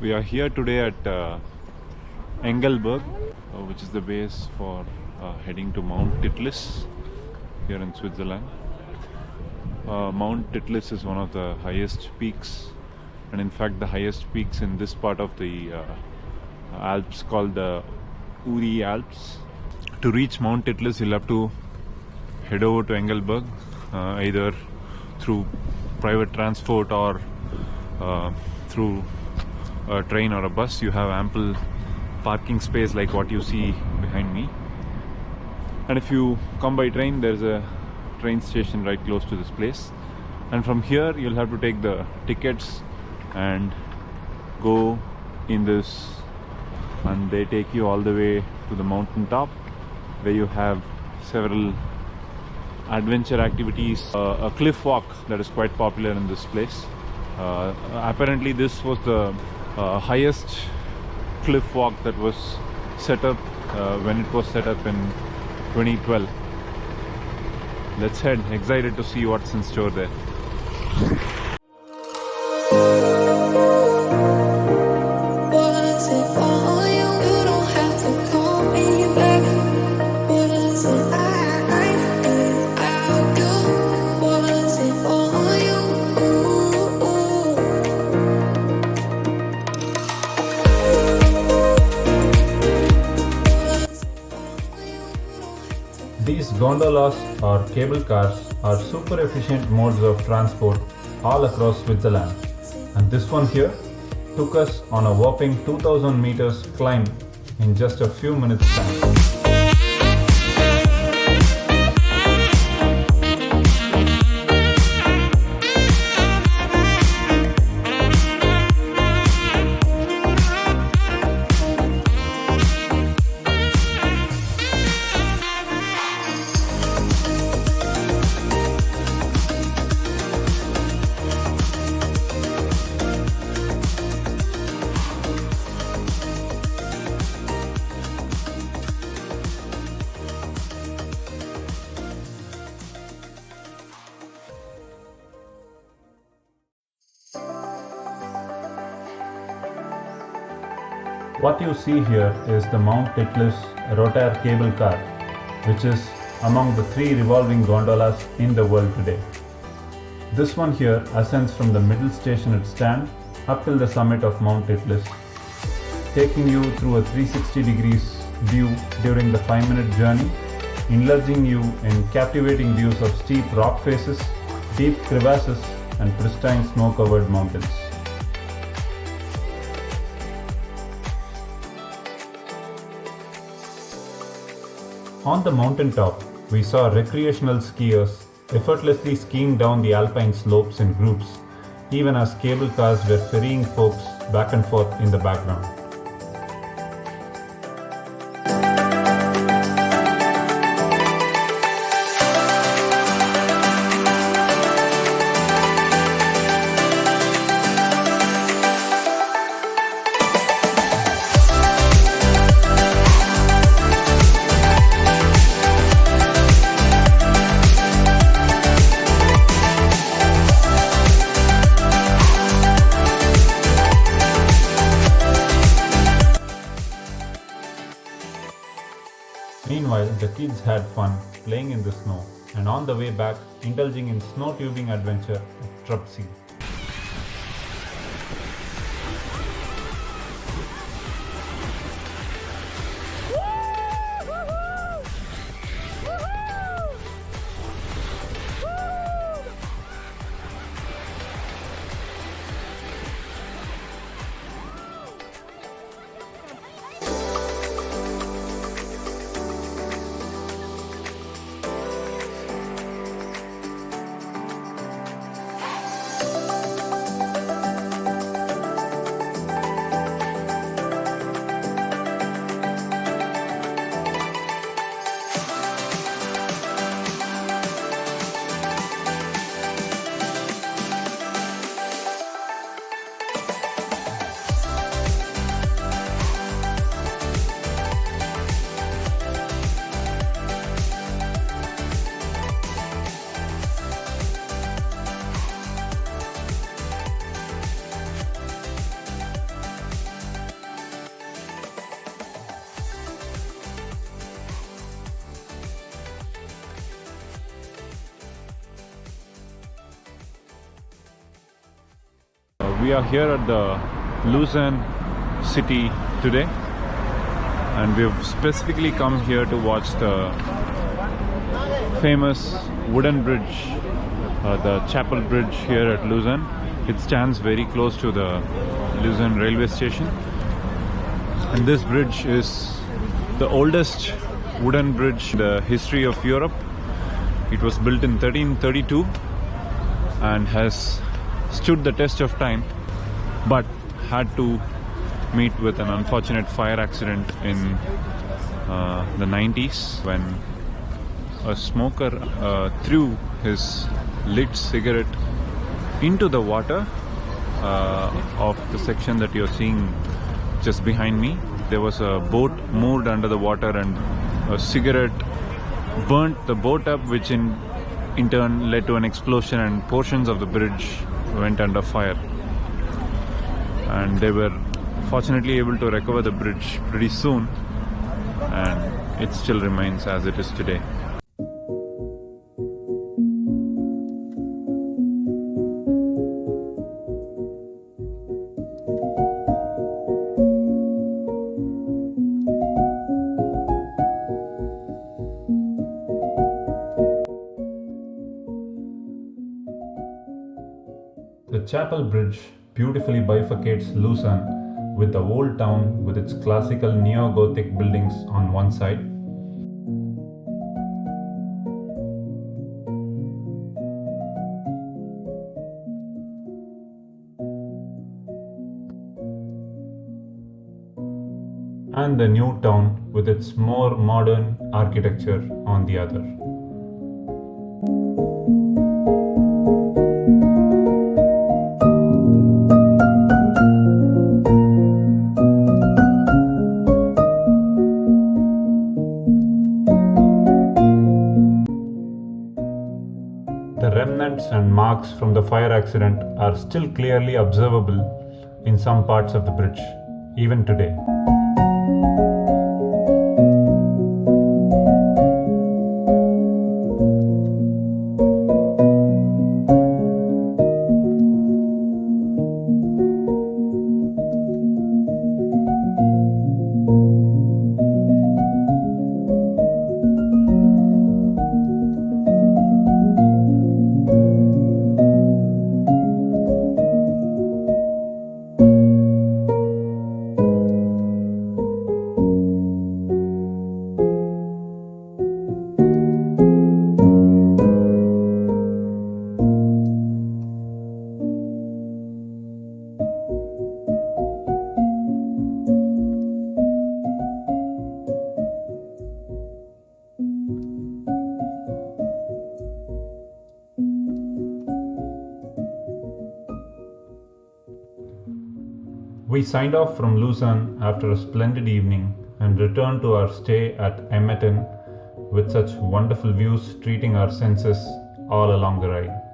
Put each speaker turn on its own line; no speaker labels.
We are here today at Engelberg, which is the base for heading to Mount Titlis here in Switzerland. Mount Titlis is one of the highest peaks, and in fact the highest peaks in this part of the Alps, called the Uri Alps. To reach Mount Titlis, you'll have to head over to Engelberg, either through private transport or through a train or a bus. You have ample parking space like what you see behind me, and if you come by train, there's a train station right close to this place, and from here you'll have to take the tickets and go in this, and they take you all the way to the mountain top, where you have several adventure activities. A cliff walk that is quite popular in this place. Apparently this was the highest cliff walk that was set up when it was set up in 2012. Let's head. Excited to see what's in store there.
These gondolas or cable cars are super efficient modes of transport all across Switzerland, and this one here took us on a whopping 2000 meters climb in just a few minutes time. What you see here is the Mount Titlis Rotair Cable car, which is among the 3 revolving gondolas in the world today. This one here ascends from the middle station at Stand up till the summit of Mount Titlis, taking you through a 360 degrees view during the 5-minute journey, indulging you in captivating views of steep rock faces, deep crevasses, and pristine snow-covered mountains. On the mountain top, we saw recreational skiers effortlessly skiing down the alpine slopes in groups, even as cable cars were ferrying folks back and forth in the background. Meanwhile, the kids had fun playing in the snow, and on the way back, indulging in snow tubing adventure at Trubsee.
we are here at the Lucerne city today, and we've specifically come here to watch the famous wooden bridge, the Chapel Bridge here at Lucerne. It stands very close to the Lucerne railway station, and this bridge is the oldest wooden bridge in the history of Europe. It was built in 1332 and has stood the test of time, but had to meet with an unfortunate fire accident in the 90s when a smoker threw his lit cigarette into the water of the section that you're seeing just behind me. There was a boat moored under the water, and a cigarette burnt the boat up, which in turn led to an explosion, and portions of the bridge went under fire. And they were fortunately able to recover the bridge pretty soon, and it still remains as it is today.
The Chapel Bridge beautifully bifurcates Lucerne with the old town with its classical neo-Gothic buildings on one side, and the new town with its more modern architecture on the other. The remnants and marks from the fire accident are still clearly observable in some parts of the bridge, even today. We signed off from Lucerne after a splendid evening and returned to our stay at Emmetten with such wonderful views treating our senses all along the ride.